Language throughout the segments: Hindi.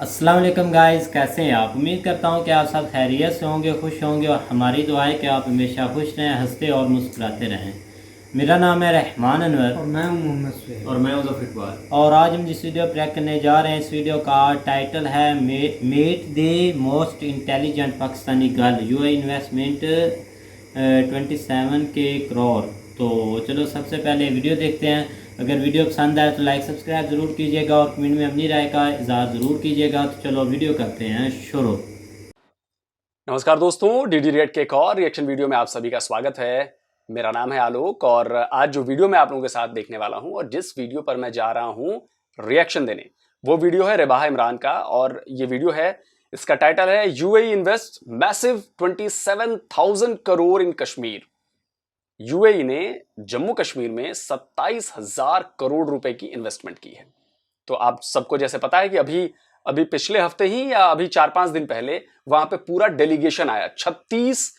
अस्सलाम वालेकुम गाइस, कैसे हैं आप। उम्मीद करता हूं कि आप सब खैरियत से होंगे, खुश होंगे और हमारी दुआ है कि आप हमेशा खुश रहें, हंसते और मुस्कुराते रहें। मेरा नाम है रहमान अनवर और मैं हूं मोहम्मद सुहेल और मैं मुज़फ़्फ़र इक़बाल। और आज हम जिस वीडियो प्रेक करने जा रहे हैं, इस वीडियो का टाइटल है met the most intelligent Pakistani girl, यूए इन्वेस्टमेंट 27 करोड़। तो चलो सबसे पहले वीडियो देखते हैं। अगर वीडियो पसंद आए तो लाइक सब्सक्राइब ज़रूर कीजिएगा और कमेंट में अपनी राय का इज़हार ज़रूर कीजिएगा। तो चलो वीडियो करते हैं शुरू। नमस्कार दोस्तों, डीडी रिएक्ट के एक और रिएक्शन वीडियो में आप सभी का स्वागत है। मेरा नाम है आलोक और आज जो वीडियो मैं आप लोगों के साथ देखने वाला हूं और जिस वीडियो पर मैं जा रहा हूं रिएक्शन देने, वो वीडियो है रिबाहा इमरान का। और ये वीडियो है, इसका टाइटल है यूएई इन्वेस्ट मैसिव 27,000 करोड़ इन कश्मीर। यूएई ने जम्मू कश्मीर में 27,000 करोड़ रुपए की इन्वेस्टमेंट की है। तो आप सबको जैसे पता है कि अभी पिछले हफ्ते ही या अभी 4-5 दिन पहले वहां पे पूरा डेलीगेशन आया। 36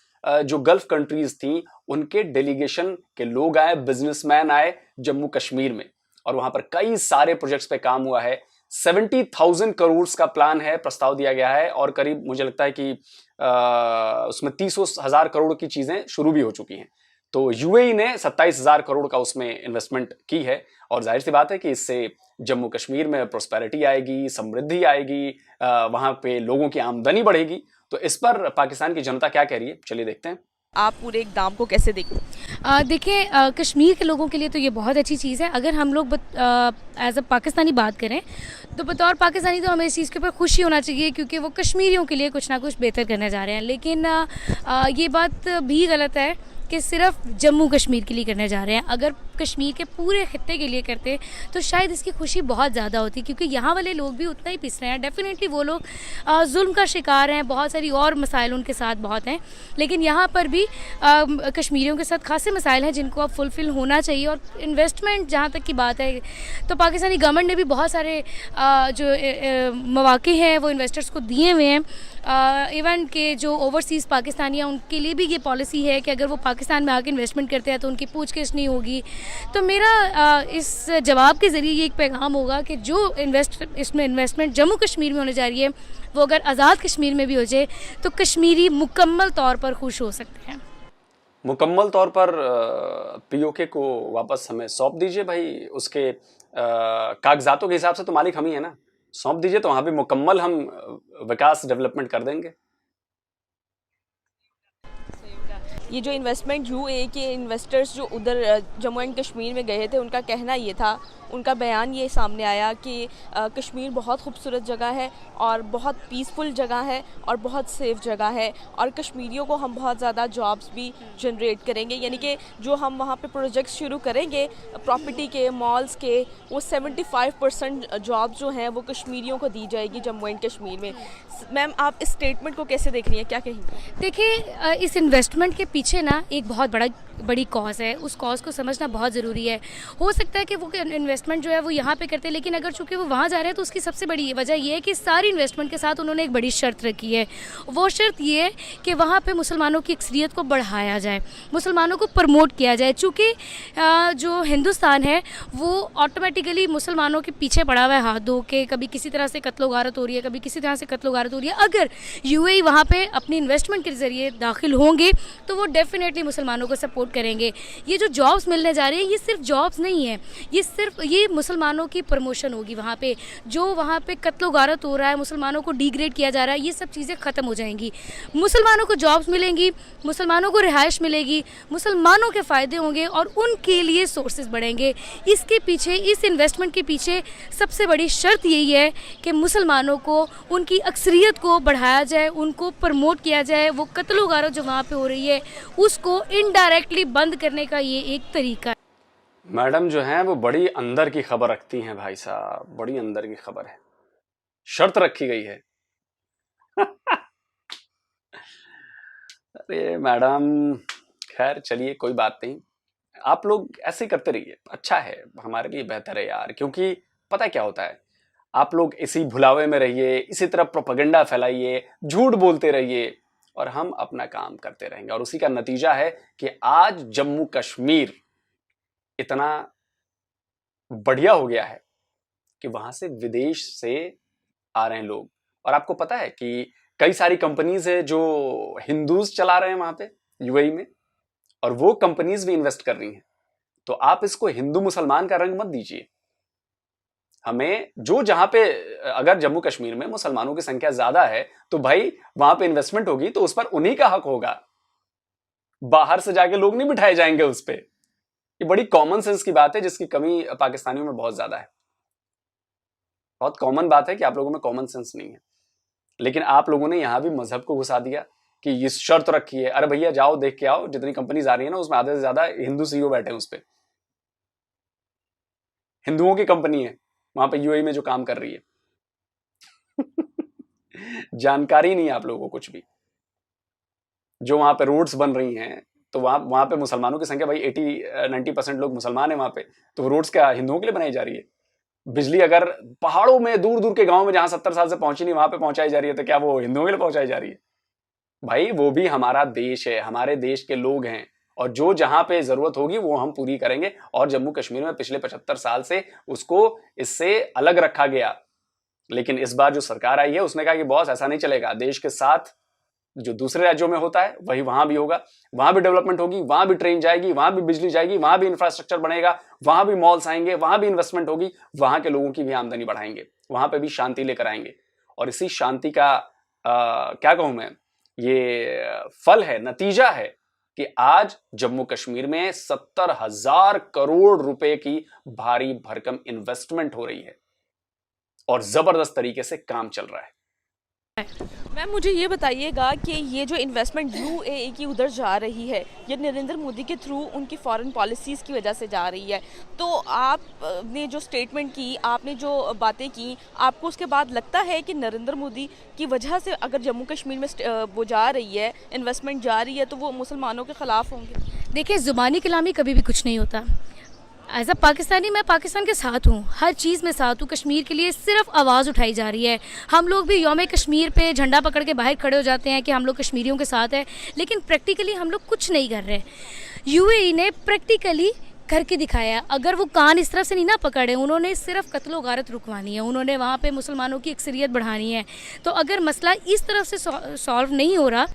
जो गल्फ कंट्रीज थी उनके डेलीगेशन के लोग आए, बिजनेसमैन आए जम्मू कश्मीर में और वहां पर कई सारे प्रोजेक्ट्स पे काम हुआ है। 70,000 करोड़ का प्लान है, प्रस्ताव दिया गया है और करीब मुझे लगता है कि उसमें 30,000 करोड़ की चीजें शुरू भी हो चुकी हैं। तो यूएई ने 27,000 करोड़ का उसमें इन्वेस्टमेंट की है और जाहिर सी बात है कि इससे जम्मू कश्मीर में प्रोस्पेरिटी आएगी, समृद्धि आएगी, वहां पे लोगों की आमदनी बढ़ेगी। तो इस पर पाकिस्तान की जनता क्या कह रही है, चलिए देखते हैं। आप पूरे इक़दाम को कैसे देखते हैं? देखिए, कश्मीर के लोगों के लिए तो ये बहुत अच्छी चीज़ है। अगर हम लोग एज अ पाकिस्तानी बात करें तो बतौर पाकिस्तानी तो हमें इस चीज़ के ऊपर खुशी होना चाहिए क्योंकि वो कश्मीरियों के लिए कुछ ना कुछ बेहतर करने जा रहे हैं। लेकिन ये बात भी गलत है कि सिर्फ जम्मू कश्मीर के लिए करने जा रहे हैं। अगर कश्मीर के पूरे खित्ते के लिए करते तो शायद इसकी खुशी बहुत ज़्यादा होती क्योंकि यहाँ वाले लोग भी उतना ही पिस रहे हैं। डेफिनेटली वो लोग जुल्म का शिकार हैं, बहुत सारी और मसाइल उनके साथ बहुत हैं, लेकिन यहाँ पर भी कश्मीरियों के साथ खासे मसाइल हैं जिनको अब फुलफ़िल होना चाहिए। और इन्वेस्टमेंट जहाँ तक की बात है तो पाकिस्तानी गवर्नमेंट ने भी बहुत सारे जो मौक़े हैं वो इन्वेस्टर्स को दिए हुए हैं। इवन के जो ओवरसीज़ पाकिस्तानी हैं उनके लिए भी ये पॉलिसी है कि अगर वो पाकिस्तान में आके इन्वेस्टमेंट करते हैं तो उनकी पूछगिछ नहीं होगी। तो मेरा इस जवाब के ज़रिए ये एक पैगाम होगा कि जो इसमें इन्वेस्टमेंट जम्मू कश्मीर में होने जा रही है वो अगर आज़ाद कश्मीर में भी हो जाए तो कश्मीरी मुकम्मल तौर पर खुश हो सकते हैं। मुकम्मल तौर पर पीओके को वापस हमें सौंप दीजिए भाई। उसके कागजातों के हिसाब से तो मालिक हम ही है ना, सौंप दीजिए तो वहां भी मुकम्मल हम विकास डेवलपमेंट कर देंगे। ये जो इन्वेस्टमेंट यूएई के इन्वेस्टर्स जो उधर जम्मू एंड कश्मीर में गए थे उनका कहना ये था, उनका बयान ये सामने आया कि कश्मीर बहुत खूबसूरत जगह है और बहुत पीसफुल जगह है और बहुत सेफ़ जगह है और कश्मीरियों को हम बहुत ज़्यादा जॉब्स भी जनरेट करेंगे। यानी कि जो हम वहाँ पे प्रोजेक्ट्स शुरू करेंगे प्रॉपर्टी के, मॉल्स के, वो 75% जॉब्स जो हैं वो कश्मीरियों को दी जाएगी जम्मू एंड कश्मीर में। मैम, आप इस स्टेटमेंट को कैसे देख रही हैं, क्या कहेंगी? देखिए, इस इन्वेस्टमेंट के पीछे ना एक बहुत बड़ी कॉज है। उस कॉज को समझना बहुत ज़रूरी है। हो सकता है कि वो इन्वेस्टमेंट जो है वो यहाँ पे करते हैं, लेकिन अगर चूँकि वो वहाँ जा रहे हैं तो उसकी सबसे बड़ी वजह ये है कि सारी इन्वेस्टमेंट के साथ उन्होंने एक बड़ी शर्त रखी है। वो शर्त ये है कि वहाँ पे मुसलमानों की अक्सरियत को बढ़ाया जाए, मुसलमानों को प्रमोट किया जाए। चूँकि जो हिंदुस्तान है वो ऑटोमेटिकली मुसलमानों के पीछे पड़ा हुआ है हाथ धो के। कभी किसी तरह से कत्लो गारत हो रही है, कभी किसी तरह से कत्लो गारत हो रही है। अगर यूएई वहाँ पर अपनी इन्वेस्टमेंट के ज़रिए दाखिल होंगे तो वो डेफिनेटली मुसलमानों को सपोर्ट करेंगे। ये जो जॉब्स मिलने जा रहे हैं ये सिर्फ जॉब्स नहीं है, ये मुसलमानों की प्रमोशन होगी। वहाँ पे जो वहाँ पे कत्लो गारत हो रहा है, मुसलमानों को डिग्रेड किया जा रहा है, ये सब चीज़ें ख़त्म हो जाएंगी। मुसलमानों को जॉब्स मिलेंगी, मुसलमानों को रिहाइश मिलेगी, मुसलमानों के फ़ायदे होंगे और उनके लिए सोर्सेज बढ़ेंगे। इसके पीछे, इस इन्वेस्टमेंट के पीछे सबसे बड़ी शर्त यही है कि मुसलमानों को, उनकी अक्सरियत को बढ़ाया जाए, उनको प्रमोट किया जाए। वो कत्लो गारत जो वहाँ पे हो रही है उसको इनडायरेक्टली बंद करने का ये एक तरीका है। मैडम जो हैं वो बड़ी अंदर की खबर रखती हैं भाई साहब, बड़ी अंदर की खबर है। शर्त रखी गई है। अरे मैडम, खैर चलिए कोई बात नहीं, आप लोग ऐसे ही करते रहिए, अच्छा है, हमारे लिए बेहतर है यार। क्योंकि पता क्या होता है, आप लोग इसी भुलावे में रहिए, इसी तरह प्रोपेगेंडा फैलाइए, झूठ बोलते रहिए और हम अपना काम करते रहेंगे। और उसी का नतीजा है कि आज जम्मू कश्मीर इतना बढ़िया हो गया है कि वहां से विदेश से आ रहे हैं लोग। और आपको पता है कि कई सारी कंपनीज है जो हिंदूज चला रहे हैं वहां पे यूएई में, और वो कंपनीज भी इन्वेस्ट कर रही हैं। तो आप इसको हिंदू मुसलमान का रंग मत दीजिए। हमें जो जहां पे, अगर जम्मू कश्मीर में मुसलमानों की संख्या ज्यादा है तो भाई वहां पे इन्वेस्टमेंट होगी तो उस पर उन्हीं का हक होगा। बाहर से जाके लोग नहीं बिठाए जाएंगे उस पे। ये बड़ी कॉमन सेंस की बात है जिसकी कमी पाकिस्तानियों में बहुत ज्यादा है। बहुत कॉमन बात है कि आप लोगों में कॉमन सेंस नहीं है, लेकिन आप लोगों ने यहां भी मजहब को घुसा दिया कि ये शर्त रखी है, अरे भैया जाओ देख के आओ, जितनी कंपनीज आ रही है ना उसमें आधे से ज्यादा हिंदू सीईओ बैठे हैं उस पे, हिंदुओं की कंपनी है वहां पे यूएई में जो काम कर रही है। जानकारी नहीं है आप लोगों को कुछ भी। जो वहां पे रोड्स बन रही हैं तो वहां पे मुसलमानों की संख्या भाई 80-90% लोग मुसलमान है वहां पे, तो रोड्स क्या हिंदुओं के लिए बनाई जा रही है? बिजली अगर पहाड़ों में दूर दूर के गांव में जहां 70 साल से पहुंची नहीं वहां पे पहुंचाई जा रही है तो क्या वो हिंदुओं के लिए पहुंचाई जा रही है? भाई वो भी हमारा देश है, हमारे देश के लोग हैं, और जो जहां पे जरूरत होगी वो हम पूरी करेंगे। और जम्मू कश्मीर में पिछले 75 साल से उसको इससे अलग रखा गया, लेकिन इस बार जो सरकार आई है उसने कहा कि बॉस ऐसा नहीं चलेगा, देश के साथ जो दूसरे राज्यों में होता है वही वहां भी होगा, वहां भी डेवलपमेंट होगी, वहां भी ट्रेन जाएगी, वहां भी बिजली जाएगी, वहां भी इंफ्रास्ट्रक्चर बनेगा, वहां भी मॉल्स आएंगे, वहां भी इन्वेस्टमेंट होगी, वहां के लोगों की भी आमदनी बढ़ाएंगे, वहां पे भी शांति लेकर आएंगे। और इसी शांति का क्या कहूं मैं, ये फल है, नतीजा है कि आज जम्मू कश्मीर में 70,000 करोड़ रुपए की भारी भरकम इन्वेस्टमेंट हो रही है और जबरदस्त तरीके से काम चल रहा है। मैम मुझे ये बताइएगा कि ये जो इन्वेस्टमेंट यूएई की उधर जा रही है, ये नरेंद्र मोदी के थ्रू उनकी फॉरेन पॉलिसीज़ की वजह से जा रही है, तो आपने जो स्टेटमेंट की, आपने जो बातें की, आपको उसके बाद लगता है कि नरेंद्र मोदी की वजह से अगर जम्मू कश्मीर में वो जा रही है, इन्वेस्टमेंट जा रही है, तो वो मुसलमानों के ख़िलाफ़ होंगे? देखिए, ज़ुबानी कलामी कभी भी कुछ नहीं होता। एज अ पाकिस्तानी मैं पाकिस्तान के साथ हूँ, हर चीज़ में साथ हूँ। कश्मीर के लिए सिर्फ आवाज़ उठाई जा रही है। हम लोग भी यौम कश्मीर पे झंडा पकड़ के बाहर खड़े हो जाते हैं कि हम लोग कश्मीरियों के साथ हैं, लेकिन प्रैक्टिकली हम लोग कुछ नहीं कर रहे। यूएई ने प्रैक्टिकली करके दिखाया। अगर वो कान इस तरफ से नहीं ना पकड़े, उन्होंने सिर्फ कत्लो गारत रुकवानी है, उन्होंने वहाँ पे मुसलमानों की अक्सरियत बढ़ानी है। तो अगर मसला इस तरफ से सॉल्व नहीं हो रहा।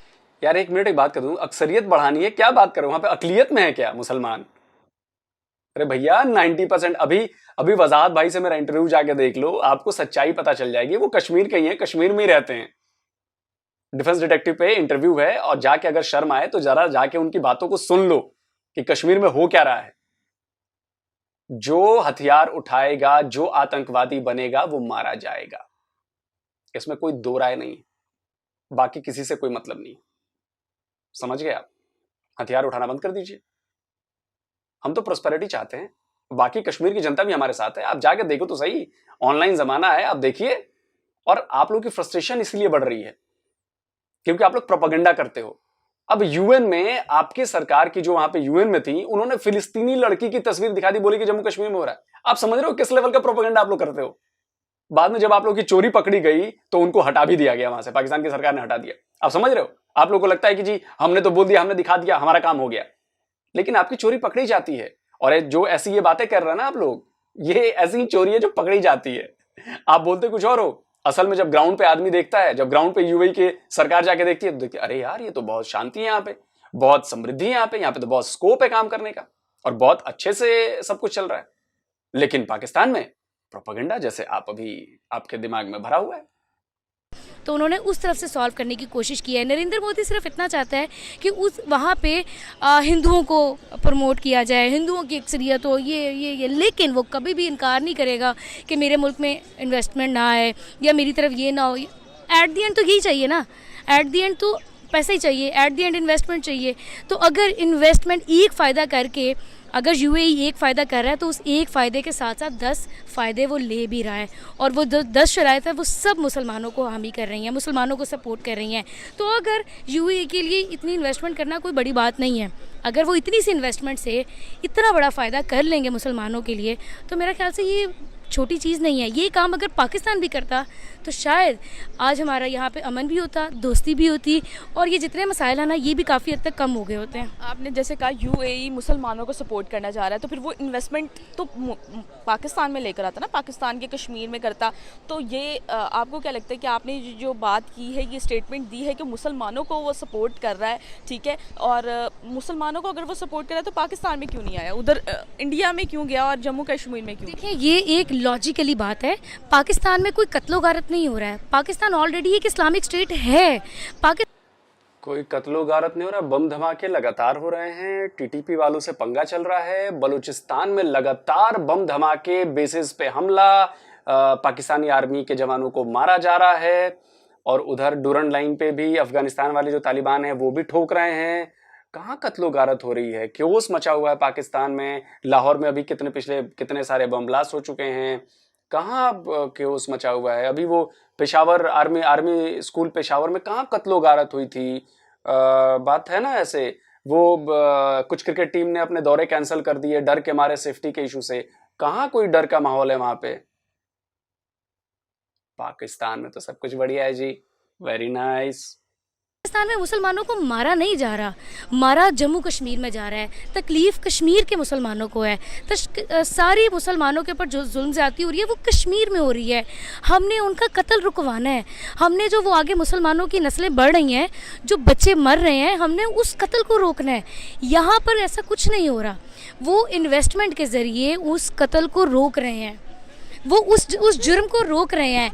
यार एक मिनट एक बात कर दूं, अक्सरियत बढ़ानी है, क्या बात करो, वहां पे अकलियत में है क्या मुसलमान? अरे भैया 90% अभी वजाहत भाई से मेरा इंटरव्यू जाके देख लो, आपको सच्चाई पता चल जाएगी। वो कश्मीर के ही हैं, कश्मीर में ही रहते हैं। डिफेंस डिटेक्टिव पे इंटरव्यू है, और जाके अगर शर्म आए तो जरा जाके उनकी बातों को सुन लो कि कश्मीर में हो क्या रहा है। जो हथियार उठाएगा, जो आतंकवादी बनेगा, वो मारा जाएगा, इसमें कोई दो राय नहीं। बाकी किसी से कोई मतलब नहीं। समझ गए आप? हथियार उठाना बंद कर दीजिए। हम तो प्रोस्पेरिटी चाहते हैं, बाकी कश्मीर की जनता भी हमारे साथ है। आप जाके देखो तो सही, ऑनलाइन जमाना है, आप देखिए। और आप लोग की फ्रस्ट्रेशन इसलिए बढ़ रही है क्योंकि आप लोग प्रोपेगेंडा करते हो। अब यूएन में आपकी सरकार की जो वहां पे यूएन में थी, उन्होंने फिलिस्तीनी लड़की की तस्वीर दिखा दी, बोली कि जम्मू कश्मीर में हो रहा है। आप समझ रहे हो किस लेवल का प्रोपेगेंडा आप लोग करते हो? बाद में जब आप लोग की चोरी पकड़ी गई तो उनको हटा भी दिया गया वहां से, पाकिस्तान की सरकार ने हटा दिया। आप समझ रहे हो? आप लोगों को लगता है कि जी हमने तो बोल दिया, हमने दिखा दिया, हमारा काम हो गया, लेकिन आपकी चोरी पकड़ी जाती है। और जो ऐसी ये बातें कर रहे हैं ना आप लोग, ये ऐसी चोरी है जो पकड़ी जाती है। आप बोलते कुछ और हो, असल में जब ग्राउंड पे आदमी देखता है, जब ग्राउंड पे यूएई के सरकार जाके देखती है तो देखती है अरे यार ये तो बहुत शांति है, यहाँ पे बहुत समृद्धि है, यहाँ पे तो बहुत स्कोप है काम करने का और बहुत अच्छे से सब कुछ चल रहा है। लेकिन पाकिस्तान में प्रोपेगेंडा जैसे आप अभी आपके दिमाग में भरा हुआ है। तो उन्होंने उस तरफ से सॉल्व करने की कोशिश की है। नरेंद्र मोदी सिर्फ इतना चाहता है कि उस वहाँ पे हिंदुओं को प्रमोट किया जाए, हिंदुओं की अक्सरियत हो, ये लेकिन वो कभी भी इनकार नहीं करेगा कि मेरे मुल्क में इन्वेस्टमेंट ना आए या मेरी तरफ ये ना हो। एट दी एंड तो यही चाहिए ना, एट दी एंड तो पैसा ही चाहिए, एट दी एंड इन्वेस्टमेंट चाहिए। तो अगर इन्वेस्टमेंट एक फ़ायदा करके, अगर यूएई एक फ़ायदा कर रहा है तो उस एक फ़ायदे के साथ साथ 10 फ़ायदे वो ले भी रहा है, और वो 10 शराइत है वो सब मुसलमानों को हामी कर रही हैं, मुसलमानों को सपोर्ट कर रही हैं। तो अगर यूएई के लिए इतनी इन्वेस्टमेंट करना कोई बड़ी बात नहीं है, अगर वो इतनी सी इन्वेस्टमेंट से इतना बड़ा फ़ायदा कर लेंगे मुसलमानों के लिए, तो मेरा ख्याल से ये छोटी चीज़ नहीं है। ये काम अगर पाकिस्तान भी करता तो शायद आज हमारा यहाँ पे अमन भी होता, दोस्ती भी होती, और ये जितने मसाइल हैं ना ये भी काफ़ी हद तक कम हो गए होते हैं। आपने जैसे कहा यूएई मुसलमानों को सपोर्ट करना चाह रहा है, तो फिर वो इन्वेस्टमेंट तो पाकिस्तान में लेकर आता ना, पाकिस्तान के कश्मीर में करता। तो ये आपको क्या लगता है कि आपने जो बात की है, ये स्टेटमेंट दी है कि मुसलमानों को वो सपोर्ट कर रहा है, ठीक है, और मुसलमानों को अगर वो सपोर्ट कर रहा है तो पाकिस्तान में क्यों नहीं आया, उधर इंडिया में क्यों गया और जम्मू कश्मीर में क्यों? देखिए ये एक लॉजिकली बात है। पाकिस्तान में कोई कत्लो गारत नहीं हो रहा है। पाकिस्तान ऑलरेडी एक इस्लामिक स्टेट है। कोई कत्लो गारत नहीं हो रहा, बम धमाके लगातार हो रहे हैं, टीटीपी वालों से पंगा चल रहा है, बलूचिस्तान में लगातार बम धमाके, बेसिस पे हमला, पाकिस्तानी आर्मी के जवानों को मारा जा रहा है, और उधर डूरन लाइन पे भी अफगानिस्तान वाले जो तालिबान हैं वो भी ठोक रहे हैं। कहाँ कत्लो गारत हो रही है, क्योस मचा हुआ है पाकिस्तान में। लाहौर में अभी कितने सारे बम ब्लास्ट हो चुके हैं, कहाँ क्योस मचा हुआ है। अभी वो पेशावर आर्मी स्कूल पेशावर में कहाँ कत्लो गारत हुई थी। बात है ना ऐसे, वो कुछ क्रिकेट टीम ने अपने दौरे कैंसिल कर दिए डर के मारे, सेफ्टी के इशू से। कहाँ कोई डर का माहौल है वहां पे। पाकिस्तान में तो सब कुछ बढ़िया है जी, वेरी नाइस। पाकिस्तान में मुसलमानों को मारा नहीं जा रहा, मारा जम्मू कश्मीर में जा रहा है। तकलीफ कश्मीर के मुसलमानों को है। सारी मुसलमानों के ऊपर जो जुल्म ज्यादती हो रही है वो कश्मीर में हो रही है। हमने उनका कत्ल रुकवाना है। हमने जो वो आगे मुसलमानों की नस्लें बढ़ रही हैं, जो बच्चे मर रहे हैं, हमने उस कत्ल को रोकना है। यहाँ पर ऐसा कुछ नहीं हो रहा। वो इन्वेस्टमेंट के ज़रिए उस कत्ल को रोक रहे हैं, वो उस जुर्म को रोक रहे हैं।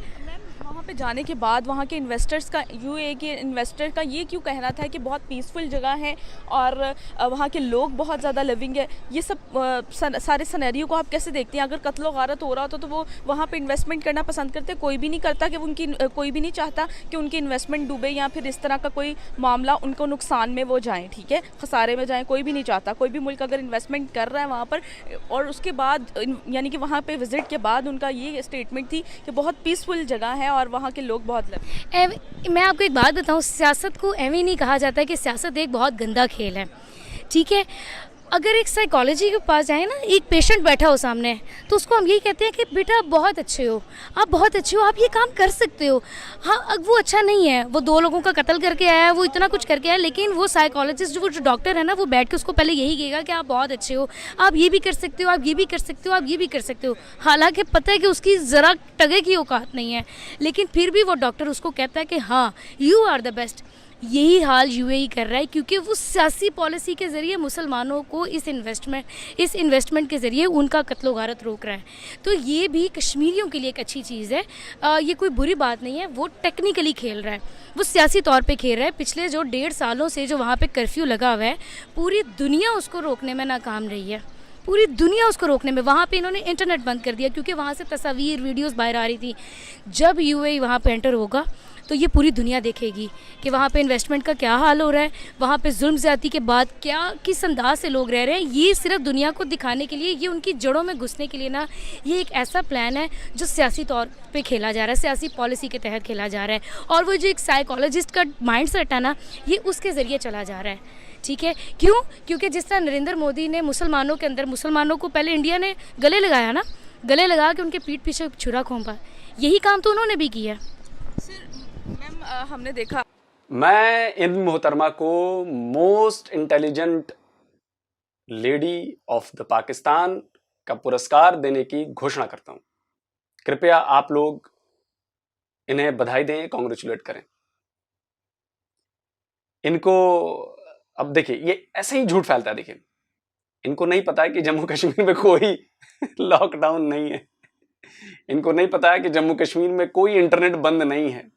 वहाँ पे जाने के बाद वहाँ के इन्वेस्टर्स का, यूएई के इन्वेस्टर का ये क्यों कहना था कि बहुत पीसफुल जगह है और वहाँ के लोग बहुत ज़्यादा लिविंग है। ये सब सारे सिनेरियो को आप कैसे देखते हैं? अगर कत्लो गारत हो रहा होता तो वो वहाँ पे इन्वेस्टमेंट करना पसंद करते। कोई भी नहीं करता कि कोई भी नहीं चाहता कि उनकी इन्वेस्टमेंट डूबे या फिर इस तरह का कोई मामला उनको नुकसान में वो जाएँ, ठीक है, खसारे में जाएँ। कोई भी नहीं चाहता। कोई भी मुल्क अगर इन्वेस्टमेंट कर रहा है वहाँ पर और उसके बाद यानी कि वहाँ पर विजिट के बाद उनका ये स्टेटमेंट थी कि बहुत पीसफुल जगह है और वहाँ के लोग बहुत मैं आपको एक बात बताऊं, सियासत को एवं नहीं कहा जाता है कि सियासत एक बहुत गंदा खेल है, ठीक है। अगर एक साइकोलॉजी के पास जाए ना, एक पेशेंट बैठा हो सामने, तो उसको हम यही कहते हैं कि बेटा आप बहुत अच्छे हो, आप बहुत अच्छे हो, आप ये काम कर सकते हो। हाँ, अब वो अच्छा नहीं है, वो 2 लोगों का कत्ल करके आया है, वो इतना कुछ करके आया, लेकिन वो साइकोलॉजिस्ट जो डॉक्टर है ना, वो बैठ के उसको पहले यही कहेगा कि आप बहुत अच्छे हो, आप ये भी कर सकते हो, आप ये भी कर सकते हो, आप ये भी कर सकते हो। हालांकि पता है कि उसकी ज़रा टगे की औकात नहीं है, लेकिन फिर भी वो डॉक्टर उसको कहता है कि हाँ यू आर द बेस्ट। यही हाल यूएई कर रहा है, क्योंकि वो सियासी पॉलिसी के ज़रिए मुसलमानों को इस इन्वेस्टमेंट के ज़रिए उनका कत्लो गारत रोक रहा है। तो ये भी कश्मीरियों के लिए एक अच्छी चीज़ है। ये कोई बुरी बात नहीं है। वो टेक्निकली खेल रहा है, वो सियासी तौर पे खेल रहा है। पिछले जो 1.5 सालों से जो वहाँ पे कर्फ्यू लगा हुआ है, पूरी दुनिया उसको रोकने में नाकाम रही है। पूरी दुनिया उसको रोकने में। वहाँ पे इन्होंने इंटरनेट बंद कर दिया क्योंकि वहाँ से तस्वीर वीडियोस बाहर आ रही थी। जब यूएई वहाँ पे एंटर होगा तो ये पूरी दुनिया देखेगी कि वहाँ पे इन्वेस्टमेंट का क्या हाल हो रहा है, वहाँ पे जुल्म ज़्यादती के बाद क्या किस अंदाज से लोग रह रहे हैं। ये सिर्फ दुनिया को दिखाने के लिए, ये उनकी जड़ों में घुसने के लिए ना, ये एक ऐसा प्लान है जो सियासी तौर पे खेला जा रहा है, सियासी पॉलिसी के तहत खेला जा रहा है। और वो जो एक साइकोलॉजिस्ट का माइंड सेट है ना, ये उसके ज़रिए चला जा रहा है, ठीक है। क्यों? क्योंकि जिस तरह नरेंद्र मोदी ने मुसलमानों के अंदर, मुसलमानों को पहले इंडिया ने गले लगाया ना, गले लगा के उनके पीठ पीछे छुरा घोंपा, यही काम तो उन्होंने भी किया। मैम हमने देखा, मैं इन मोहतरमा को most intelligent lady of the Pakistan का पुरस्कार देने की घोषणा करता हूं। कृपया आप लोग इन्हें बधाई दें, कॉन्ग्रेचुलेट करें इनको। अब देखिए, ये ऐसे ही झूठ फैलता है। देखिए, इनको नहीं पता है कि जम्मू कश्मीर में कोई लॉकडाउन नहीं है। इनको नहीं पता है कि जम्मू कश्मीर में कोई इंटरनेट बंद नहीं है।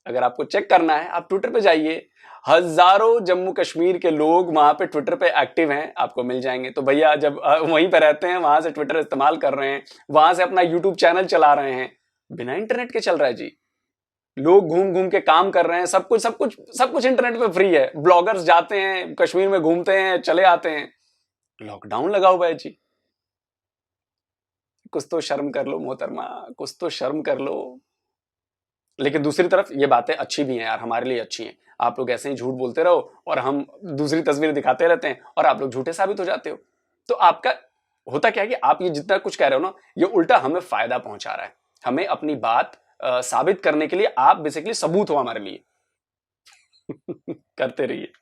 अगर आपको चेक करना है, आप ट्विटर पे जाइए, हजारों जम्मू कश्मीर के लोग वहां पे ट्विटर पे एक्टिव हैं, आपको मिल जाएंगे। तो भैया जब वहीं पे रहते हैं, वहां से ट्विटर इस्तेमाल कर रहे हैं, वहां से अपना यूट्यूब चैनल चला रहे हैं, बिना इंटरनेट के चल रहा है जी। लोग घूम घूम के काम कर रहे हैं, सब कुछ इंटरनेट पे फ्री है। ब्लॉगर्स जाते हैं कश्मीर में, घूमते हैं, चले आते हैं। लॉकडाउन लगा हुआ है जी। कुछ तो शर्म कर लो मोहतरमा, कुछ तो शर्म कर लो। लेकिन दूसरी तरफ ये बातें अच्छी भी हैं यार, हमारे लिए अच्छी हैं। आप लोग ऐसे ही झूठ बोलते रहो और हम दूसरी तस्वीर दिखाते रहते हैं और आप लोग झूठे साबित हो जाते हो। तो आपका होता क्या है कि आप ये जितना कुछ कह रहे हो ना, ये उल्टा हमें फायदा पहुंचा रहा है, हमें अपनी बात साबित करने के लिए आप बेसिकली सबूत हो हमारे लिए। करते रहिए।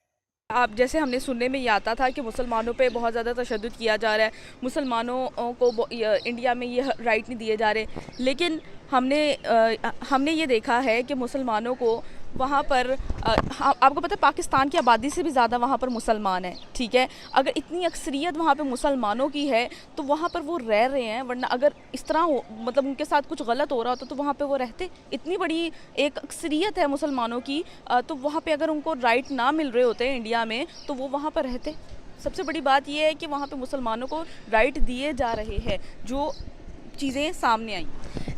आप जैसे हमने सुनने में ये आता था कि मुसलमानों पे बहुत ज़्यादा तशद्दुद किया जा रहा है, मुसलमानों को इंडिया में ये राइट नहीं दिए जा रहे, लेकिन हमने ये देखा है कि मुसलमानों को वहाँ पर आपको पता है पाकिस्तान की आबादी से भी ज़्यादा वहाँ पर मुसलमान हैं, ठीक है। अगर इतनी अक्सरियत वहाँ पे मुसलमानों की है तो वहाँ पर वो रह रहे हैं, वरना अगर इस तरह हो मतलब उनके साथ कुछ गलत हो रहा होता तो वहाँ पे वो रहते। इतनी बड़ी एक अक्सरियत है मुसलमानों की, तो वहाँ पे अगर उनको राइट ना मिल रहे होते इंडिया में तो वो वहाँ पर रहते। सबसे बड़ी बात यह है कि वहाँ पे मुसलमानों को राइट दिए जा रहे हैं, जो चीज़ें सामने आई।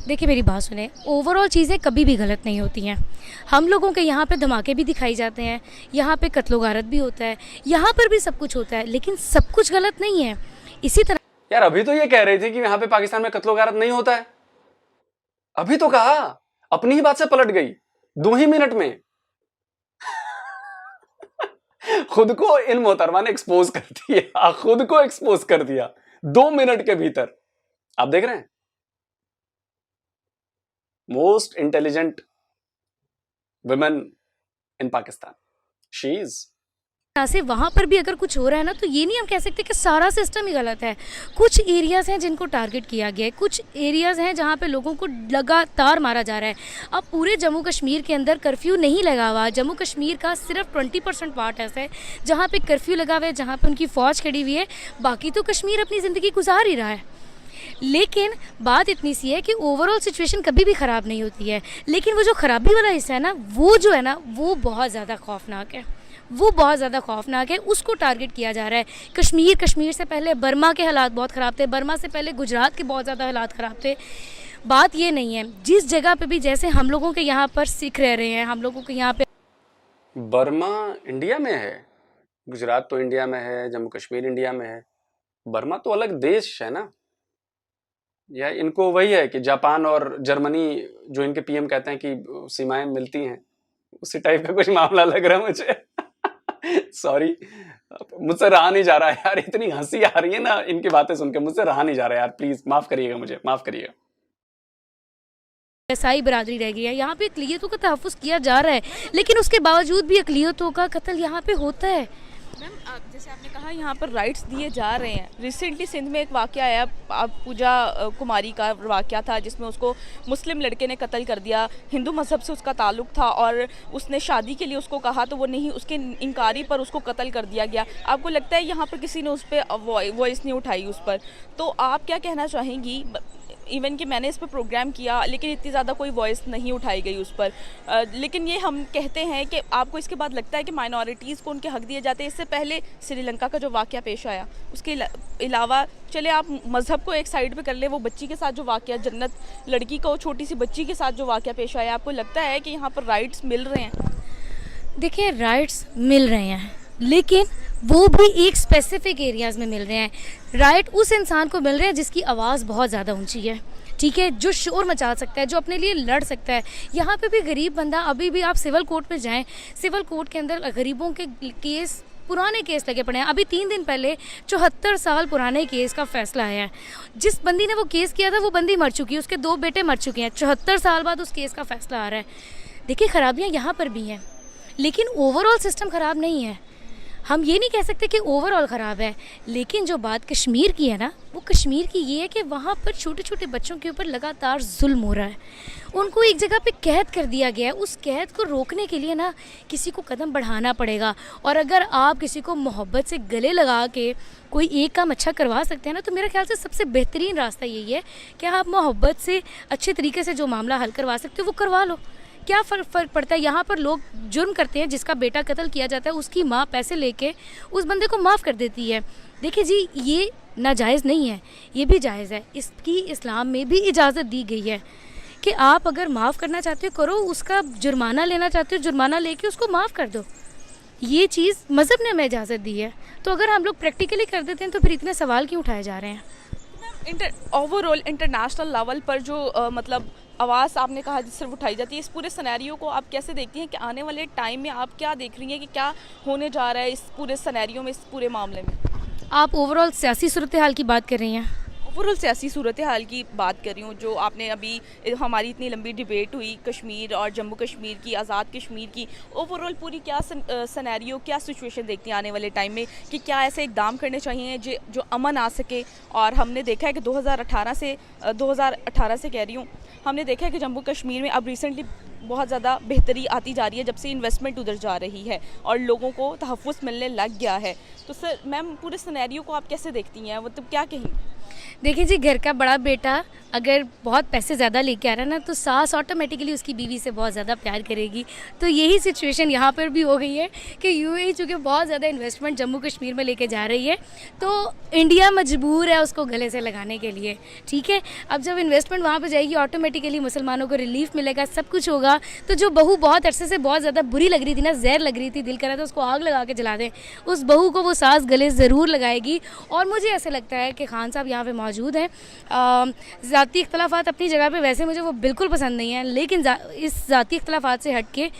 देखिए मेरी बात सुने, ओवरऑल चीज़ें कभी भी गलत नहीं होती हैं। हम लोगों के यहाँ पे धमाके भी दिखाई जाते हैं, यहाँ पे कत्लो गारत भी होता है, यहाँ पर भी सब कुछ होता है, लेकिन सब कुछ गलत नहीं है। इसी तरह यार अभी तो ये कह रहे थे कि यहाँ पे पाकिस्तान में कत्लो गारत नहीं होता है, अभी तो कहा, अपनी ही बात से पलट गई 2 ही मिनट में। खुद को इन मोहतरमा ने एक्सपोज कर दिया, खुद को एक्सपोज कर दिया 2 मिनट के भीतर। आप देख रहे हैं, most intelligent women in Pakistan, she is. से वहाँ पर भी अगर कुछ हो रहा है ना, तो ये नहीं हम कह सकते कि सारा सिस्टम ही गलत है। कुछ एरियाज़ हैं जिनको टारगेट किया गया है, कुछ एरियाज़ हैं जहाँ पे लोगों को लगातार मारा जा रहा है। अब पूरे जम्मू कश्मीर के अंदर कर्फ्यू नहीं लगा हुआ, जम्मू कश्मीर का सिर्फ 20% पार्ट ऐसा है जहाँ पे कर्फ्यू लगा हुआ है, जहाँ पे उनकी फ़ौज खड़ी हुई है, बाकी तो कश्मीर अपनी ज़िंदगी गुजार ही रहा है। लेकिन बात इतनी सी है कि ओवरऑल सिचुएशन कभी भी ख़राब नहीं होती है, लेकिन वो जो ख़राबी वाला हिस्सा है ना, वो जो है ना, वो बहुत ज़्यादा खौफनाक है, वो बहुत ज़्यादा खौफनाक है। उसको टारगेट किया जा रहा है। कश्मीर से पहले बर्मा के हालात बहुत ख़राब थे, बर्मा से पहले गुजरात के बहुत ज़्यादा हालात ख़राब थे। बात ये नहीं है, जिस जगह पे भी जैसे हम लोगों के यहाँ पर सिख रह रहे हैं, हम लोगों के यहाँ पे बर्मा इंडिया में है, गुजरात तो इंडिया में है, जम्मू कश्मीर इंडिया में है, बर्मा तो अलग देश है ना। या इनको वही है कि जापान और जर्मनी जो इनके पीएम कहते हैं कि सीमाएं मिलती हैं, उसी टाइप का कुछ मामला लग रहा है मुझे। सॉरी, मुझसे रहा नहीं जा रहा है यार, इतनी हंसी आ रही है ना इनकी बातें सुनकर, मुझसे रहा नहीं जा रहा है यार, प्लीज माफ करिएगा, मुझे माफ करिएगा। ईसाई बरादरी रह गई है, यहाँ पे अक़लियतों का तहफ़्फ़ुज़ किया जा रहा है, लेकिन उसके बावजूद भी अक़लियतों का कत्ल यहाँ पे होता है। मैम जैसे आपने कहा यहाँ पर राइट्स दिए जा रहे हैं। रिसेंटली सिंध में एक वाक़या आया, पूजा कुमारी का वाक़या था, जिसमें उसको मुस्लिम लड़के ने कत्ल कर दिया। हिंदू मज़हब से उसका ताल्लुक़ था और उसने शादी के लिए उसको कहा तो वो नहीं, उसके इनकारी पर उसको कत्ल कर दिया गया। आपको लगता है यहाँ पर किसी ने उस पर वॉइस नहीं उठाई उस पर? तो आप क्या कहना चाहेंगी? इवन कि मैंने इस पर प्रोग्राम किया लेकिन इतनी ज़्यादा कोई वॉइस नहीं उठाई गई उस पर। लेकिन ये हम कहते हैं कि आपको इसके बाद लगता है कि माइनॉरिटीज़ को उनके हक दिए जाते हैं। इससे पहले श्रीलंका का जो वाक़या पेश आया, उसके अलावा चले आप मज़हब को एक साइड पे कर ले, वो बच्ची के साथ जो वाक़या, जन्नत लड़की को छोटी सी बच्ची के साथ जो वाक़या पेश आया, आपको लगता है कि यहाँ पर राइट्स मिल रहे हैं? देखिए राइट्स मिल रहे हैं, लेकिन वो भी एक स्पेसिफिक एरियाज़ में मिल रहे हैं। राइट उस इंसान को मिल रहे हैं जिसकी आवाज़ बहुत ज़्यादा ऊंची है, ठीक है, जो शोर मचा सकता है, जो अपने लिए लड़ सकता है। यहाँ पे भी गरीब बंदा, अभी भी आप सिविल कोर्ट में जाएं, सिविल कोर्ट के अंदर गरीबों के केस, पुराने केस लगे पड़े हैं। अभी 3 दिन पहले 74 साल पुराने केस का फैसला आया है। जिस बंदी ने वो केस किया था वो बंदी मर चुकी है, उसके 2 बेटे मर चुके हैं। 74 साल बाद उस केस का फैसला आ रहा है। देखिए खराबियाँ यहाँ पर भी हैं, लेकिन ओवरऑल सिस्टम ख़राब नहीं है। हम ये नहीं कह सकते कि ओवरऑल ख़राब है, लेकिन जो बात कश्मीर की है ना, वो कश्मीर की ये है कि वहाँ पर छोटे छोटे बच्चों के ऊपर लगातार जुल्म हो रहा है। उनको एक जगह पे कैद कर दिया गया है। उस कैद को रोकने के लिए ना किसी को कदम बढ़ाना पड़ेगा। और अगर आप किसी को मोहब्बत से गले लगा के कोई एक काम अच्छा करवा सकते हैं ना, तो मेरे ख्याल से सबसे बेहतरीन रास्ता यही है कि आप मोहब्बत से अच्छे तरीके से जो मामला हल करवा सकते हो वो करवा लो। क्या फ़र्क पड़ता है? यहाँ पर लोग जुर्म करते हैं, जिसका बेटा कत्ल किया जाता है, उसकी माँ पैसे लेके उस बंदे को माफ़ कर देती है। देखिए जी, ये नाजायज़ नहीं है, ये भी जायज़ है। इसकी इस्लाम में भी इजाज़त दी गई है कि आप अगर माफ़ करना चाहते हो करो, उसका जुर्माना लेना चाहते हो जुर्माना लेके उसको माफ़ कर दो। ये चीज़ मज़हब ने हमें इजाज़त दी है। तो अगर हम लोग प्रैक्टिकली कर देते हैं तो फिर इतने सवाल क्यों उठाए जा रहे हैं? ओवरऑल इंटरनेशनल लेवल पर जो मतलब आवाज़ आपने कहा जिससे उठाई जाती है, इस पूरे सिनेरियो को आप कैसे देखती हैं कि आने वाले टाइम में आप क्या देख रही हैं कि क्या होने जा रहा है इस पूरे सिनेरियो में, इस पूरे मामले में? आप ओवरऑल सियासी सूरत हाल की बात कर रही हैं? ओवरऑल सियासी सूरत हाल की बात कर रही हूँ। जो आपने अभी हमारी इतनी लंबी डिबेट हुई कश्मीर और जम्मू कश्मीर की, आज़ाद कश्मीर की, ओवरऑल पूरी क्या सनैरियो, क्या सिचुएशन देखती हैं आने वाले टाइम में कि क्या ऐसे इकदाम करने चाहिए जो अमन आ सके। और हमने देखा है कि 2018 से कह रही हूँ, हमने देखा है कि जम्मू कश्मीर में अब रिसेंटली बहुत ज़्यादा बेहतरी आती जा रही है जब से इन्वेस्टमेंट उधर जा रही है और लोगों को तहफ़्फ़ुज़ मिलने लग गया है। तो सर मैम, पूरे सिनेरियो को आप कैसे देखती हैं, मतलब क्या कहेंगी? देखिए जी, घर का बड़ा बेटा अगर बहुत पैसे ज़्यादा लेके आ रहा है ना, तो सास ऑटोमेटिकली उसकी बीवी से बहुत ज़्यादा प्यार करेगी। तो यही सिचुएशन यहाँ पर भी हो गई है कि यूएई चूँकि बहुत ज़्यादा इन्वेस्टमेंट जम्मू कश्मीर में लेके जा रही है, तो इंडिया मजबूर है उसको गले से लगाने के लिए। ठीक है, अब जब इन्वेस्टमेंट वहाँ पर जाएगी, ऑटोमेटिकली मुसलमानों को रिलीफ मिलेगा, सब कुछ होगा। तो जो बहू बहुत अरसे से बहुत ज़्यादा बुरी लग रही थी ना, जहर लग रही थी, दिल करा था उसको आग लगा के जला दें, उस बहू को वो सास गले ज़रूर लगाएगी। और मुझे ऐसा लगता है कि खान साहब यहाँ पर मौजूद हैं। ज़ाती इख्तलाफात अपनी जगह पे वैसे मुझे वो बिल्कुल पसंद नहीं है, लेकिन इस ज़ाती इख्तलाफात से हट के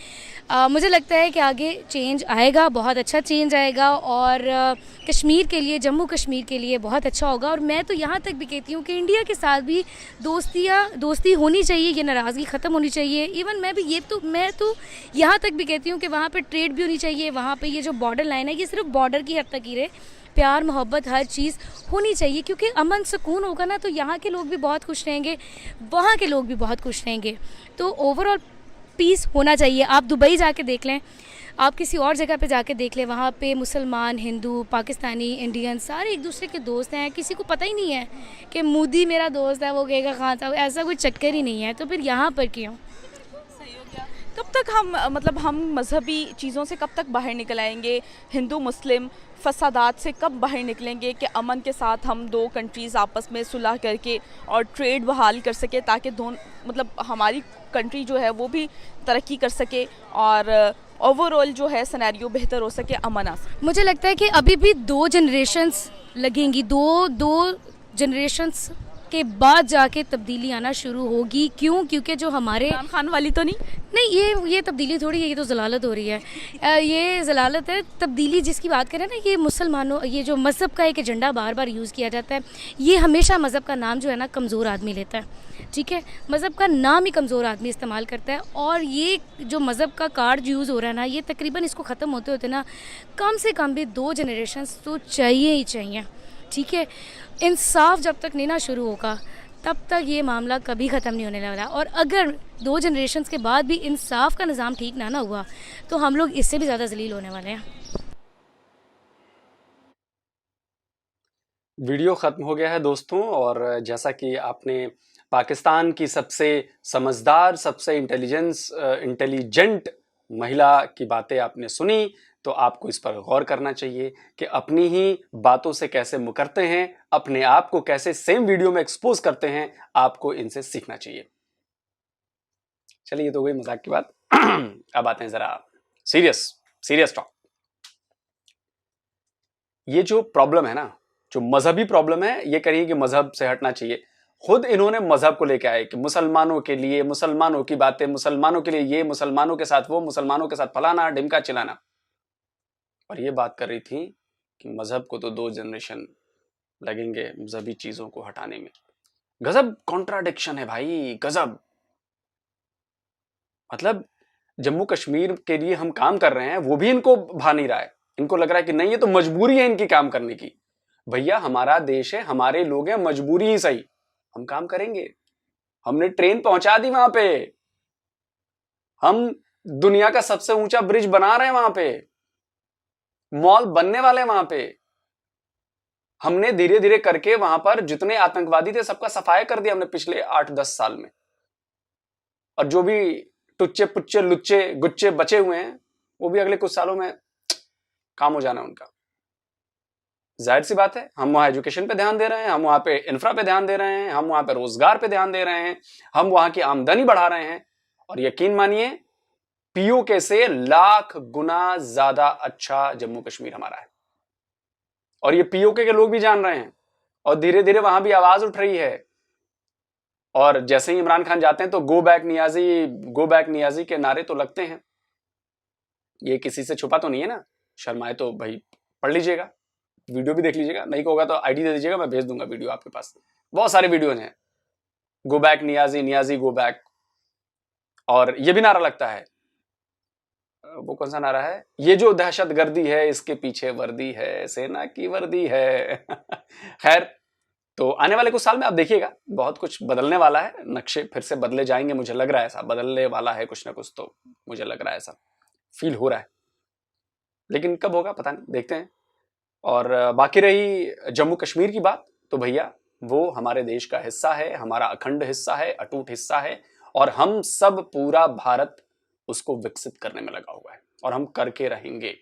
मुझे लगता है कि आगे चेंज आएगा, बहुत अच्छा चेंज आएगा और कश्मीर के लिए, जम्मू कश्मीर के लिए बहुत अच्छा होगा। और मैं तो यहाँ तक भी कहती हूँ कि इंडिया के साथ भी दोस्ती होनी चाहिए, ये नाराज़गी ख़त्म होनी चाहिए। इवन मैं तो यहाँ तक भी कहती हूँ कि वहाँ पर ट्रेड भी होनी चाहिए। वहाँ पर ये जो बॉर्डर लाइन है, ये सिर्फ बॉर्डर की हद तक ही रहे, प्यार मोहब्बत हर चीज़ होनी चाहिए, क्योंकि अमन सुकून होगा ना तो यहाँ के लोग भी बहुत खुश रहेंगे, वहाँ के लोग भी बहुत खुश रहेंगे। तो ओवरऑल पीस होना चाहिए। आप दुबई जाके देख लें, आप किसी और जगह पे जाके देख लें, वहाँ पे मुसलमान, हिंदू, पाकिस्तानी, इंडियन सारे एक दूसरे के दोस्त हैं। किसी को पता ही नहीं है कि मोदी मेरा दोस्त है, वो कहेगा खान साहब, ऐसा कोई चक्कर ही नहीं है। तो फिर यहाँ पर क्यों? कब तक हम मजहबी चीज़ों से कब तक बाहर निकल आएंगे, हिंदू मुस्लिम फसादात से कब बाहर निकलेंगे कि अमन के साथ हम दो कंट्रीज़ आपस में सुलह करके और ट्रेड बहाल कर सके, ताकि हमारी कंट्री जो है वो भी तरक्की कर सके और ओवरऑल जो है सिनेरियो बेहतर हो सके, अमन आ सके। मुझे लगता है कि अभी भी 2 जनरेशन्स लगेंगी, दो जनरेशन्स के बाद जाके तब्दीली आना शुरू होगी। क्यों? क्योंकि जो हमारे इमरान खान वाली तो नहीं, ये तब्दीली थोड़ी है, ये तो ज़लालत हो रही है। ये ज़लालत है। तब्दीली जिसकी बात करें ना, ये मुसलमानों, ये जो मज़हब का एक एजेंडा बार बार यूज़ किया जाता है, ये हमेशा मज़हब का नाम जो है ना कमज़ोर आदमी लेता है। ठीक है, मज़हब का नाम ही कमज़ोर आदमी इस्तेमाल करता है। और ये जो मज़हब का कार्ड यूज़ हो रहा है ना, ये तकरीबन इसको ख़त्म होते होते ना कम से कम भी 2 जनरेशन्स तो चाहिए ही चाहिए। ठीक है, इंसाफ जब तक नहीं ना शुरू होगा तब तक ये मामला कभी ख़त्म नहीं होने वाला। और अगर 2 जनरेशन्स के बाद भी इंसाफ का निज़ाम ठीक ना हुआ तो हम लोग इससे भी ज़्यादा जलील होने वाले हैं। वीडियो ख़त्म हो गया है दोस्तों, और जैसा कि आपने पाकिस्तान की सबसे समझदार, सबसे इंटेलिजेंट महिला की बातें आपने सुनी, तो आपको इस पर गौर करना चाहिए कि अपनी ही बातों से कैसे मुकरते हैं, अपने आप को कैसे सेम वीडियो में एक्सपोज करते हैं, आपको इनसे सीखना चाहिए। चलिए, ये तो गई मजाक की बात। अब आते हैं जरा सीरियस टॉक। ये जो प्रॉब्लम है ना, जो मजहबी प्रॉब्लम है, ये करिए कि मजहब से हटना चाहिए। खुद इन्होंने मजहब को लेकर आए कि मुसलमानों के लिए मुसलमानों की बातें, मुसलमानों के लिए ये, मुसलमानों के साथ वो, मुसलमानों के साथ फलाना ढिमका चिलाना। और ये बात कर रही थी कि मजहब को तो 2 जनरेशन लगेंगे मजहबी चीजों को हटाने में। गजब कॉन्ट्राडिक्शन है भाई, गजब। मतलब जम्मू कश्मीर के लिए हम काम कर रहे हैं, वो भी इनको भा नहीं रहा है। इनको लग रहा है कि नहीं, ये तो मजबूरी है इनकी काम करने की। भैया, हमारा देश है, हमारे लोग हैं, मजबूरी ही सही, हम काम करेंगे। हमने ट्रेन पहुंचा दी वहां पे, हम दुनिया का सबसे ऊंचा ब्रिज बना रहे हैं वहां पे, मॉल बनने वाले वहां पे। हमने धीरे धीरे करके वहां पर जितने आतंकवादी थे सबका सफाया कर दिया हमने पिछले 8-10 साल में। और जो भी टुच्चे पुच्चे लुच्चे गुच्चे बचे हुए हैं, वो भी अगले कुछ सालों में काम हो जाना उनका। जाहिर सी बात है, हम वहां एजुकेशन पे ध्यान दे रहे हैं, हम वहां पे इंफ्रा पे ध्यान दे रहे हैं, हम वहां पे रोजगार पे ध्यान दे रहे हैं, हम वहां की आमदनी बढ़ा रहे हैं। और यकीन मानिए, पीओके से लाख गुना ज्यादा अच्छा जम्मू कश्मीर हमारा है। और ये पीओके के लोग भी जान रहे हैं, और धीरे धीरे वहां भी आवाज उठ रही है। और जैसे ही इमरान खान जाते हैं तो गो बैक नियाजी के नारे तो लगते हैं। ये किसी से छुपा तो नहीं है ना, शर्माए तो भाई पढ़ लीजिएगा। वीडियो भी देख लीजिएगा, नहीं होगा तो आईडी दे दीजिएगा, मैं भेज दूंगा वीडियो आपके पास। बहुत सारे वीडियो हैं, go back Niazi, Niazi go back. और ये भी नारा लगता है, वो कौन सा नारा है, ये जो दहशतगर्दी है इसके पीछे वर्दी है, सेना की वर्दी है। खैर, तो आने वाले कुछ साल में आप देखिएगा बहुत कुछ बदलने वाला है, नक्शे फिर से बदले जाएंगे, मुझे लग रहा है ऐसा, बदलने वाला है कुछ ना कुछ, तो मुझे लग रहा है ऐसा, फील हो रहा है, लेकिन कब होगा पता नहीं, देखते हैं। और बाकी रही जम्मू कश्मीर की बात, तो भैया वो हमारे देश का हिस्सा है, हमारा अखंड हिस्सा है, अटूट हिस्सा है, और हम सब पूरा भारत उसको विकसित करने में लगा हुआ है, और हम करके रहेंगे।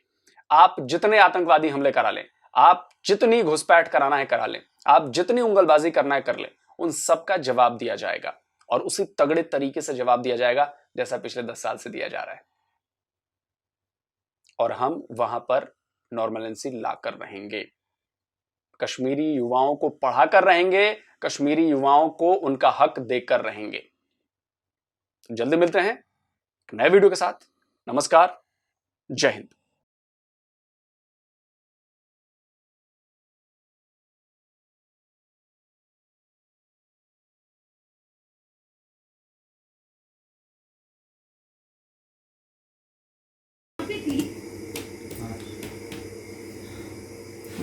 आप जितने आतंकवादी हमले करा लें, आप जितनी घुसपैठ कराना है करा लें, आप जितनी उंगलबाजी करना है कर लें, उन सब का जवाब दिया जाएगा, और उसी तगड़े तरीके से जवाब दिया जाएगा जैसा पिछले 10 साल से दिया जा रहा है। और हम वहां पर नॉर्मलेंसी लाकर रहेंगे, कश्मीरी युवाओं को पढ़ाकर रहेंगे, कश्मीरी युवाओं को उनका हक देकर रहेंगे। जल्दी मिलते हैं नए वीडियो के साथ। नमस्कार, जय हिंद।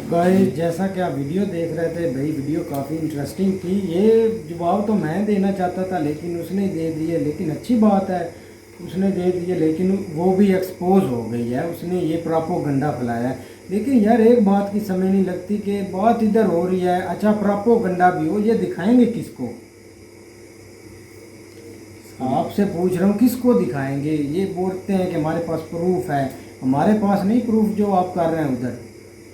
गाइस, जैसा कि आप वीडियो देख रहे थे भाई, वीडियो काफ़ी इंटरेस्टिंग थी। ये जवाब तो मैं देना चाहता था लेकिन उसने दे दिए, लेकिन अच्छी बात है उसने दे दिए, लेकिन वो भी एक्सपोज हो गई है, उसने ये प्रोपोगंडा फैलाया है। लेकिन यार एक बात की समझ नहीं लगती कि बात इधर हो रही है, अच्छा प्रोपोगंडा भी हो, ये दिखाएंगे किसको? आपसे पूछ रहा हूँ, किसको दिखाएंगे? ये बोलते हैं कि हमारे पास प्रूफ है, हमारे पास नहीं प्रूफ जो आप कर रहे हैं उधर,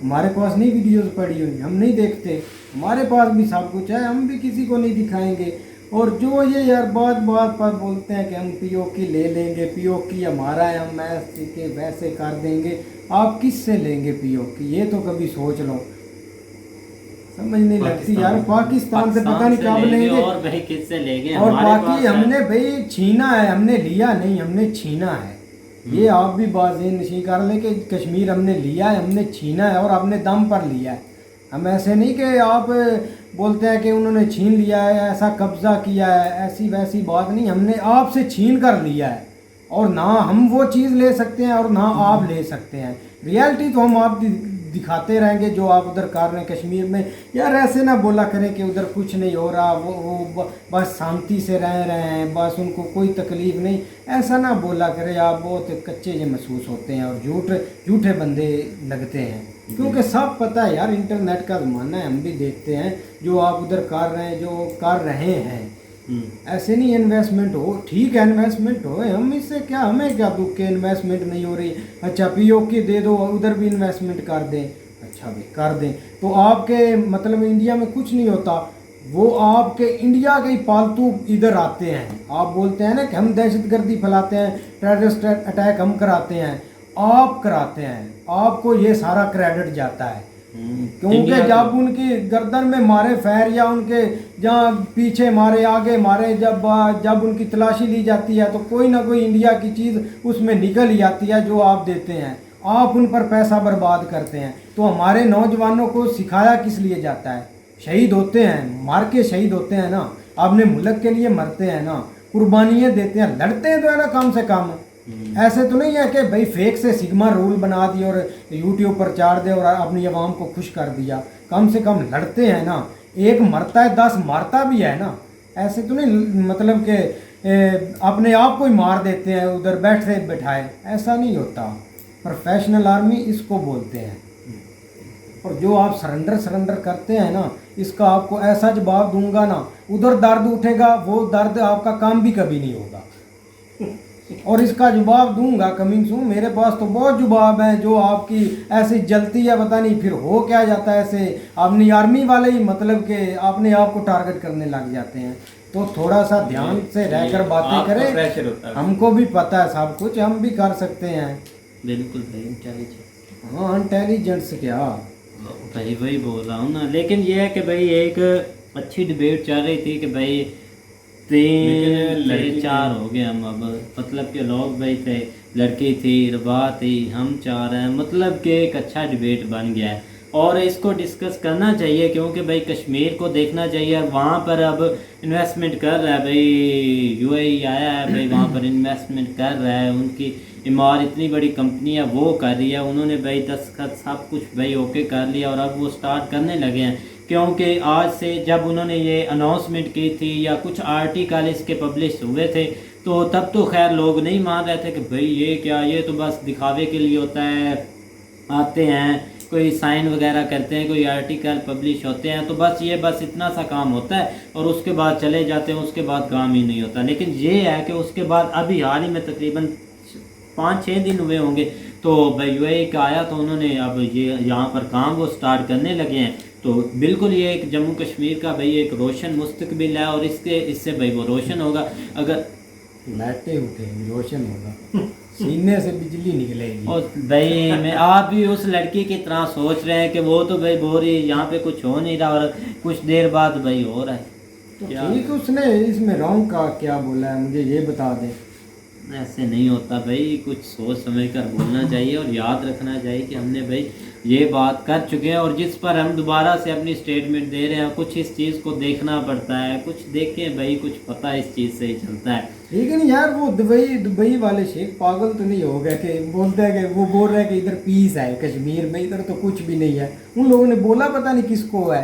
हमारे पास नहीं वीडियोस पड़ी हुई, हम नहीं देखते, हमारे पास भी सब कुछ है, हम भी किसी को नहीं दिखाएंगे। और जो ये यार बात बात पर बोलते हैं कि हम पीओके ले लेंगे, पीओके हमारा है, हम ऐसे के वैसे कर देंगे, आप किस से लेंगे पीओके? ये तो कभी सोच लो, समझ नहीं लगती यार। पाकिस्तान से पता नहीं कब लेंगे और भाई किससे लेंगे, और बाकी हमने भाई छीना है, हमने लिया नहीं, हमने छीना है। ये आप भी बाज़ें नशी कर लें कि कश्मीर हमने लिया है, हमने छीना है और अपने दम पर लिया है। हम ऐसे नहीं कि आप बोलते हैं कि उन्होंने छीन लिया है, ऐसा कब्जा किया है, ऐसी वैसी बात नहीं, हमने आपसे छीन कर लिया है, और ना हम वो चीज़ ले सकते हैं और ना आप ले सकते हैं। रियलिटी तो हम आप दिखाते रहेंगे जो आप उधर कर रहे हैं कश्मीर में। यार ऐसे ना बोला करें कि उधर कुछ नहीं हो रहा, वो बस शांति से रह रहे हैं, बस उनको कोई तकलीफ नहीं, ऐसा ना बोला करें। आप बहुत कच्चे जे महसूस होते हैं और झूठे बंदे लगते हैं, क्योंकि सब पता है यार, इंटरनेट का ज़माना है, हम भी देखते हैं जो आप उधर कर रहे हैं, जो कर रहे हैं। ऐसे नहीं इन्वेस्टमेंट हो, ठीक है इन्वेस्टमेंट हो, हम इससे क्या, हमें क्या दुख के इन्वेस्टमेंट नहीं हो रही। अच्छा पीओके दे दो, उधर भी इन्वेस्टमेंट कर दें, अच्छा भी कर दें, तो आपके मतलब इंडिया में कुछ नहीं होता, वो आपके इंडिया के ही पालतू इधर आते हैं। आप बोलते हैं ना कि हम दहशतगर्दी फैलाते हैं, टेररिस्ट अटैक हम कराते हैं, आप कराते हैं, आपको ये सारा क्रेडिट जाता है, क्योंकि जब उनकी गर्दन में मारे फैर या उनके जहाँ पीछे मारे, आगे मारे, जब उनकी तलाशी ली जाती है तो कोई ना कोई इंडिया की चीज़ उसमें निकल ही आती है जो आप देते हैं, आप उन पर पैसा बर्बाद करते हैं। तो हमारे नौजवानों को सिखाया किस लिए जाता है? शहीद होते हैं, मार के शहीद होते हैं ना, अपने मुल्क के लिए मरते हैं ना, कुर्बानियाँ देते हैं, लड़ते हैं तो है ना कम से कम। ऐसे तो नहीं है कि भाई फेक से सिग्मा रूल बना दिया और यूट्यूब पर चाड़ दे और अपनी आवाम को खुश कर दिया, कम से कम लड़ते हैं ना, एक मरता है 10 मारता भी है ना। ऐसे तो नहीं मतलब कि अपने आप को ही मार देते हैं उधर बैठे बैठाए, ऐसा नहीं होता। प्रोफेशनल आर्मी इसको बोलते हैं। और जो आप सरेंडर करते हैं ना, इसका आपको ऐसा जवाब दूंगा ना, उधर दर्द उठेगा, वो दर्द आपका काम भी कभी नहीं होगा। और इसका जवाब दूंगा कमिंग सून, मेरे पास तो बहुत जवाब है जो आपकी ऐसी जलती है, पता नहीं फिर हो क्या जाता है। ऐसे अपनी आर्मी वाले ही मतलब कि अपने आप को टारगेट करने लग जाते हैं। तो थोड़ा सा ध्यान से रहकर बातें करें, हमको भी पता है सब कुछ, हम भी कर सकते हैं। बिल्कुल भाई, इंटेलिजेंट। हाँ इंटेलिजेंस क्या भाई वही बोल रहा हूँ ना। लेकिन ये है कि भाई एक अच्छी डिबेट चल रही थी कि भाई 3 4 हो गए हम, अब मतलब कि लोग भाई थे, लड़की थी, रबा थी, हम 4 हैं, मतलब कि एक अच्छा डिबेट बन गया है। और इसको डिस्कस करना चाहिए, क्योंकि भाई कश्मीर को देखना चाहिए। वहाँ पर अब इन्वेस्टमेंट कर रहा है भाई, यूएई आया है भाई, वहाँ पर इन्वेस्टमेंट कर रहा है। उनकी इमार इतनी बड़ी कंपनी है वो कर रही है, उन्होंने भाई दस्तखत सब कुछ भाई ओके कर लिया और अब वो स्टार्ट करने लगे हैं। क्योंकि आज से जब उन्होंने ये अनाउंसमेंट की थी या कुछ आर्टिकल इसके पब्लिश हुए थे, तो तब तो खैर लोग नहीं मान रहे थे कि भाई ये क्या, ये तो बस दिखावे के लिए होता है, आते हैं कोई साइन वगैरह करते हैं, कोई आर्टिकल पब्लिश होते हैं, तो बस इतना सा काम होता है और उसके बाद चले जाते हैं, उसके बाद काम ही नहीं होता। लेकिन ये है कि उसके बाद अभी हाल ही में तकरीबन 5-6 दिन हुए होंगे, तो भाई यूएई का आया, तो उन्होंने अब ये यहाँ पर काम वो स्टार्ट करने लगे हैं। तो बिल्कुल ये एक जम्मू कश्मीर का भाई एक रोशन मुस्तकबिल है और इससे भाई वो रोशन होगा। अगर बैठे उठे रोशन होगा, सीने से बिजली निकलेगी। और भाई मैं आप भी उस लड़की की तरह सोच रहे हैं कि वो तो भाई बोल रही है यहाँ पे कुछ हो नहीं रहा और कुछ देर बाद भाई हो रहा है। तो ठीक, उसने इसमें रॉन्ग का क्या बोला है मुझे ये बता दे। ऐसे नहीं होता भाई, कुछ सोच समझ कर बोलना चाहिए और याद रखना चाहिए कि हमने भाई ये बात कर चुके हैं और जिस पर हम दोबारा से अपनी स्टेटमेंट दे रहे हैं, कुछ इस चीज़ को देखना पड़ता है, कुछ देखें भाई, कुछ पता इस चीज़ से ही चलता है। लेकिन यार वो दुबई वाले शेख पागल तो नहीं हो गए कि बोलते हैं कि वो बोल रहे हैं कि इधर पीस है कश्मीर में, इधर तो कुछ भी नहीं है। उन लोगों ने बोला पता नहीं किसको है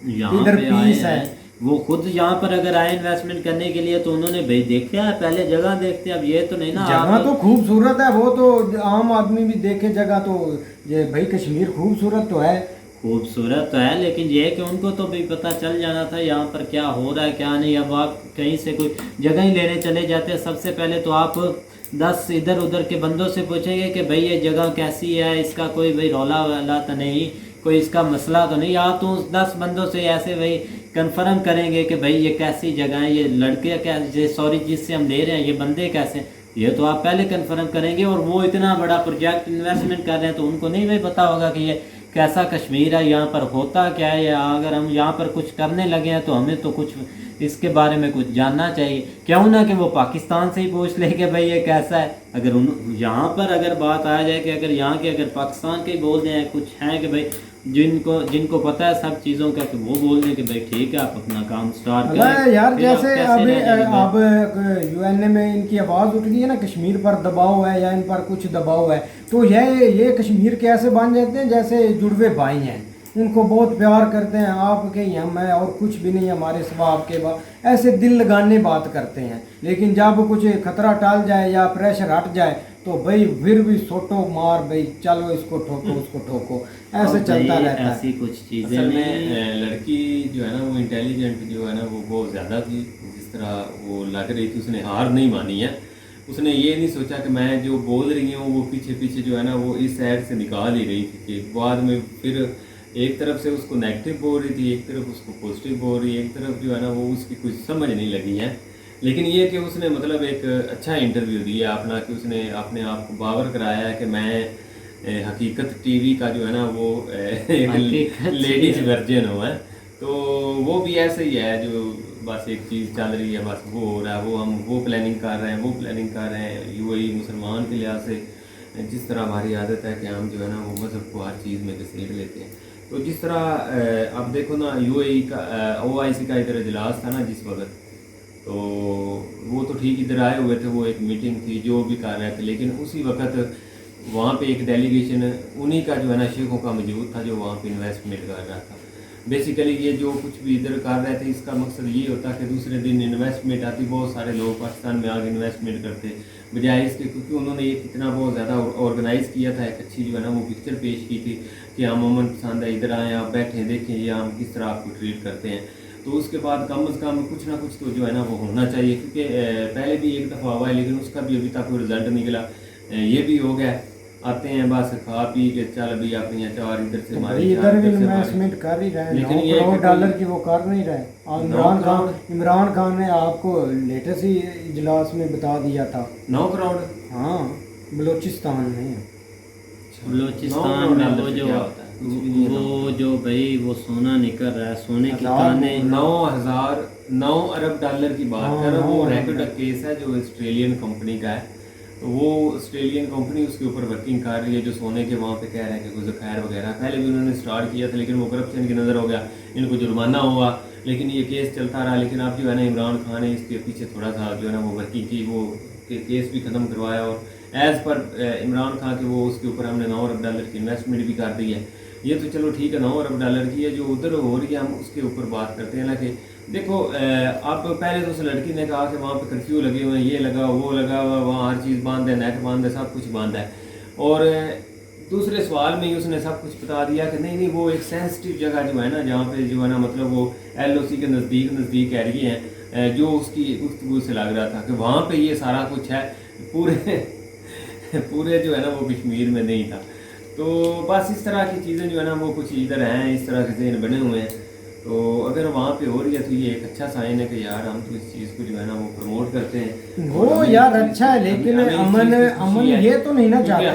इधर पीस है। वो खुद यहाँ पर अगर आए इन्वेस्टमेंट करने के लिए तो उन्होंने भाई देखा है, पहले जगह देखते हैं। अब ये तो नहीं ना, जगह तो खूबसूरत है, वो तो आम आदमी भी देखे जगह, तो ये भाई कश्मीर खूबसूरत तो है, खूबसूरत तो है, लेकिन ये है कि उनको तो भी पता चल जाना था यहाँ पर क्या हो रहा है क्या नहीं। अब आप कहीं से कोई जगह ही लेने चले जाते हैं, सबसे पहले तो आप 10 इधर उधर के बंदों से पूछेंगे कि भाई ये जगह कैसी है, इसका कोई भाई रौला वाला तो नहीं, कोई इसका मसला तो नहीं। आप तो 10 बंदों से ऐसे भाई कंफर्म करेंगे कि भाई ये कैसी जगह है, ये लड़के कैसे, सॉरी जिससे हम ले रहे हैं ये बंदे कैसे, ये तो आप पहले कंफर्म करेंगे। और वो इतना बड़ा प्रोजेक्ट इन्वेस्टमेंट कर रहे हैं तो उनको नहीं भाई पता होगा कि ये कैसा कश्मीर है, यहाँ पर होता क्या है, या अगर हम यहाँ पर कुछ करने लगे हैं तो हमें तो कुछ इसके बारे में कुछ जानना चाहिए। क्यों ना कि वो पाकिस्तान से ही पूछ ले कि भाई ये कैसा है। अगर यहाँ पर अगर बात आ जाए कि अगर यहाँ के अगर पाकिस्तान के ही बोल दें, कुछ हैं कि भाई जिनको पता है सब चीज़ों का, कि वो बोल दें कि भाई ठीक है आप अपना काम स्टार्ट करें यार। जैसे अभी अब यूएनए में इनकी आवाज़ उठ गई है ना, कश्मीर पर दबाव है या इन पर कुछ दबाव है, तो ये कश्मीर के ऐसे बन जाते हैं जैसे जुड़वे भाई हैं, उनको बहुत प्यार करते हैं, आपके ही हम हैं और कुछ भी नहीं हमारे सिवा आपके बाद, ऐसे दिल लगाने बात करते हैं। लेकिन जब कुछ खतरा टाल जाए या प्रेशर हट जाए तो भाई फिर भी सोटो मार, भाई चलो इसको ठोको उसको ठोको, ऐसे चलता रहता है। ऐसी कुछ चीज़ें लड़की जो है ना वो इंटेलिजेंट जो है ना वो बहुत ज़्यादा थी, जिस तरह वो लग रही थी उसने हार नहीं मानी है। उसने ये नहीं सोचा कि मैं जो बोल रही हूँ वो पीछे पीछे जो है ना वो इस साइड से निकाल ही रही थी, कि बाद में फिर एक तरफ से उसको नेगेटिव बोल रही थी, एक तरफ उसको पॉजिटिव बोल रही है, एक तरफ जो है ना वो उसकी कुछ समझ नहीं लगी है। लेकिन ये कि उसने मतलब एक अच्छा इंटरव्यू दिया अपना, कि उसने अपने आप को बावर कराया है कि मैं हकीकत टीवी का जो है ना वो एक लेडीज वर्जन हो है। तो वो भी ऐसे ही है जो बस एक चीज़ चल रही है, बस वो हो रहा है, वो हम वो प्लानिंग कर रहे हैं, वो प्लानिंग कर रहे हैं। यूएई मुसलमान के लिहाज से जिस तरह हमारी आदत है कि हम जो है ना वो मज़हब को हर चीज़ में घसीट लेते हैं। तो जिस तरह अब देखो ना यूएई का OIC का इधर इजलास था ना जिस वक्त, तो वो तो ठीक इधर आए हुए थे, वो एक मीटिंग थी जो भी कर रहे थे, लेकिन उसी वक्त वहाँ पे एक डेलीगेशन उन्हीं का जो है ना शेखों का मौजूद था जो वहाँ पे इन्वेस्टमेंट कर रहा था। बेसिकली ये जो कुछ भी इधर कर रहे थे इसका मकसद ये होता कि दूसरे दिन इन्वेस्टमेंट आती, बहुत सारे लोग पाकिस्तान में आगे इन्वेस्टमेंट करते, बजाय इसके क्योंकि उन्होंने ये कितना बहुत ज़्यादा ऑर्गेनाइज़ किया था, एक अच्छी जो है ना वो पिक्चर पेश की थी कि हम अमन पसंद है, इधर आएँ आप बैठें देखें ये हम किस तरह आपको ट्रीट करते हैं। तो उसके बाद कम अज़ कम कुछ ना कुछ तो जो है ना वो होना चाहिए, क्योंकि पहले भी एक दफ़ा हुआ है लेकिन उसका भी अभी तक कोई रिजल्ट निकला। ये भी हो गया, आते हैं बस खा पी के चल भी अपनी अचार इधर से मारे, इधर भी इन्वेस्टमेंट कर ही रहे, लेकिन ये $9 की वो कर नहीं रहे। इमरान खान ने आपको लेटेस्ट ही इजलास में बता दिया था 9 करोड़। हाँ, बलूचिस्तान में वो जो भाई वो सोना निकल रहा है, सोने की काने 9 अरब डॉलर की बात कर रहा हूँ। वो रैपिड केस है जो ऑस्ट्रेलियन कंपनी का है, तो वो ऑस्ट्रेलियन कंपनी उसके ऊपर वर्किंग कर रही है, जो सोने के वहाँ पे कह रहे हैं कि कुछ ज़खायर वगैरह पहले भी उन्होंने स्टार्ट किया था, लेकिन वो करप्शन की नज़र हो गया, इनको जुर्माना हुआ, लेकिन ये केस चलता रहा। लेकिन अब जो है ना इमरान खान ने इसके पीछे थोड़ा सा जो है ना वो वर्किंग की, वो केस भी ख़त्म करवाया, और एज़ पर इमरान खान के वो उसके ऊपर हमने $9 अरब की इन्वेस्टमेंट भी कर दी है। ये तो चलो ठीक है, $9 अरब की है, जो उधर हो रही है हम उसके ऊपर बात करते हैं ना कि देखो अब पहले तो उस लड़की ने कहा कि वहाँ पे कर्फ्यू लगे हुए हैं, ये लगा वो लगा हुआ, वहाँ हर चीज़ बंद है, नेट बंद है, सब कुछ बंद है। और दूसरे सवाल में ही उसने सब कुछ बता दिया कि नहीं वो एक सेंसिटिव जगह जो है ना, जहाँ पे जो है ना मतलब वो LOC के नज़दीक एरिए हैं, जो उसकी गुफ्तगू से लग रहा था कि वहाँ पे ये सारा कुछ है, पूरे जो है ना वो कश्मीर में नहीं था। तो बस इस तरह की चीज़ें जो है ना वो कुछ इधर हैं, इस तरह के ज़हन बने हुए हैं। तो अगर वहाँ पे हो रही है तो ये एक अच्छा साइन है कि यार हम तो इस चीज़ को जो है ना वो प्रमोट करते हैं। वो यार अच्छा है, लेकिन अमन ये तो नहीं ना चाहते।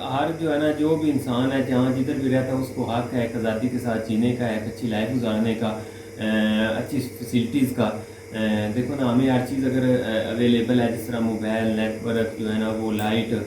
हर जो है ना जो भी इंसान है जहाँ जिधर भी रहता है उसको हक है एक आज़ादी के साथ जीने का, एक अच्छी लाइफ गुजारने का, अच्छी फैसिलिटीज़ का। देखो ना हमें हर चीज़ अगर अवेलेबल है, जिस तरह मोबाइल नेटवर्क जो है ना वो लाइट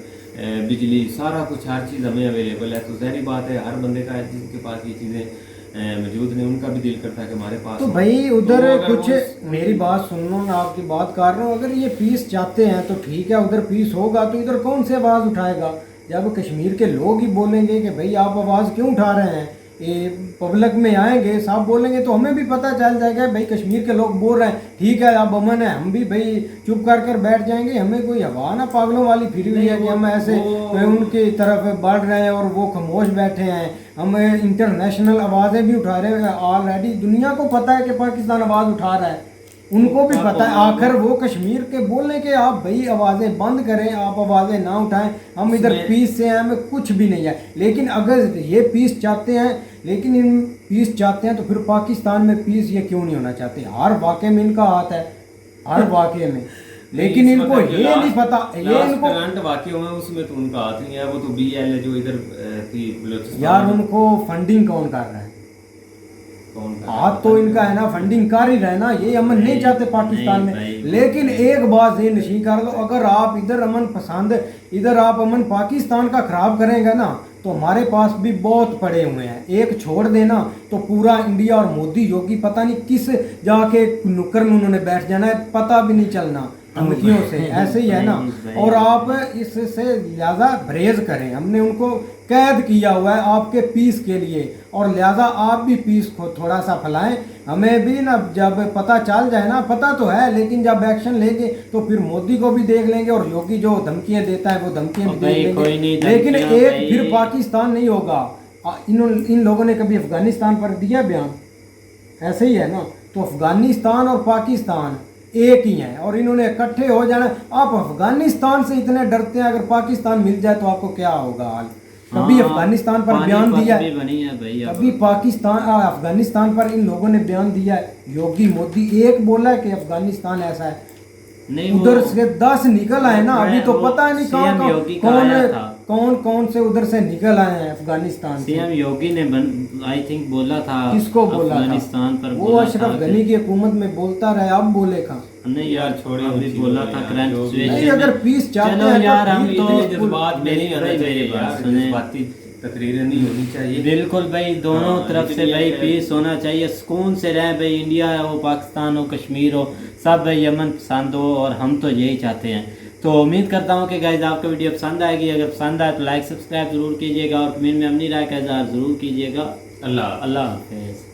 बिजली सारा कुछ हर चीज़ हमें अवेलेबल है, तो ज़ाहिर बात है हर बंदे का जिसके पास ये चीज़ें मौजूद नहीं, उनका भी दिल करता है कि हमारे पास। तो भाई उधर तो कुछ मेरी बात सुन लो ना, आपकी बात कर रहा हूँ, अगर ये पीस चाहते हैं तो ठीक है, उधर पीस होगा तो इधर कौन से आवाज़ उठाएगा? जब कश्मीर के लोग ही बोलेंगे कि भाई आप आवाज़ क्यों उठा रहे हैं, ये पब्लिक में आएंगे साहब बोलेंगे तो हमें भी पता चल जाएगा भाई कश्मीर के लोग बोल रहे हैं, ठीक है अब अमन है, हम भी भाई चुप कर बैठ जाएंगे। हमें कोई हवा ना पागलों वाली फिरी हुई है कि हम ऐसे उनकी तरफ बढ़ रहे हैं और वो खामोश बैठे हैं। हम इंटरनेशनल आवाज़ें भी उठा रहे हैं, ऑलरेडी दुनिया को पता है कि पाकिस्तान आवाज़ उठा रहा है, उनको भी पता है। आखिर वो कश्मीर के बोलने के आप भाई आवाज़ें बंद करें, आप आवाज़ें ना उठाएं, हम इधर पीस से हैं, हमें कुछ भी नहीं है। लेकिन अगर ये पीस चाहते हैं, लेकिन इन पीस चाहते हैं तो फिर पाकिस्तान में पीस ये क्यों नहीं होना चाहते? हर वाक़े में इनका हाथ है, हर वाक़े में, लेकिन इनको ये नहीं पता, ये इनको करंट वाक़े हुए उसमें तो उनका हाथ नहीं है। वो तो BL जो इधर थी यार, उनको फंडिंग कौन कर रहा है? हाथ तो इनका है ना, फंडिंग कर ही रहे ना, ये अमन नहीं चाहते पाकिस्तान में। लेकिन एक बात ये नशी कर लो, अगर आप इधर अमन पसंद, इधर आप अमन पाकिस्तान का खराब करेंगे ना तो हमारे पास भी बहुत पड़े हुए हैं। एक छोड़ देना तो पूरा इंडिया और मोदी योगी पता नहीं किस जाके नुक्कड़ में उन्होंने बैठ जाना है, पता भी नहीं चलना धमकियों से, ऐसे ही है ना। और आप इससे लिहाजा परहेज करें, हमने उनको कैद किया हुआ है आपके पीस के लिए, और लिहाजा आप भी पीस को थोड़ा सा फैलाएं। हमें भी ना जब पता चल जाए ना, पता तो है लेकिन जब एक्शन लेंगे तो फिर मोदी को भी देख लेंगे और योगी जो धमकियां देता है वो धमकियां भी देख लेंगे। लेकिन एक फिर पाकिस्तान नहीं होगा। इन लोगों ने कभी अफगानिस्तान पर दिया बयान? ऐसे ही है ना। तो अफगानिस्तान और पाकिस्तान एक ही हैं और इन्होंने इकट्ठे हो जाना। आप अफगानिस्तान से इतने डरते हैं, अगर पाकिस्तान मिल जाए तो आपको क्या होगा हाल? कभी अफगानिस्तान पर बयान दिया है, कभी पाकिस्तान अफगानिस्तान पर इन लोगों ने बयान दिया है? योगी मोदी एक बोला है कि अफगानिस्तान ऐसा है, नहीं उधर से 10 निकल आए ना। अभी तो पता नहीं कौन से उधर से निकल आए हैं अफगानिस्तान। सीएम योगी ने आई थिंक बोला था, किसको बोला अफगानिस्तान पर? वो अशरफ गनी की हुकूमत में बोलता रहे, अब बोले कहा नहीं यार, छोड़े अभी बोला था करंट सिचुएशन। अगर पीस चाहते हैं यार हम तो जज्बात में नहीं आना चाहिए, जज्बाती तकरीरें नहीं होनी चाहिए। बिल्कुल भाई, दोनों तरफ से भाई पीस होना चाहिए, सुकून से रहें भाई। इंडिया हो, पाकिस्तान हो, कश्मीर हो, सब भाई अमन पसंद हो, और हम तो यही चाहते हैं। तो उम्मीद करता हूँ कि गाइस आपको वीडियो पसंद आएगी। अगर पसंद आए तो लाइक सब्सक्राइब जरूर कीजिएगा और कमेंट में अपनी राय का इज़हार ज़रूर कीजिएगा। अल्लाह हाफिज़।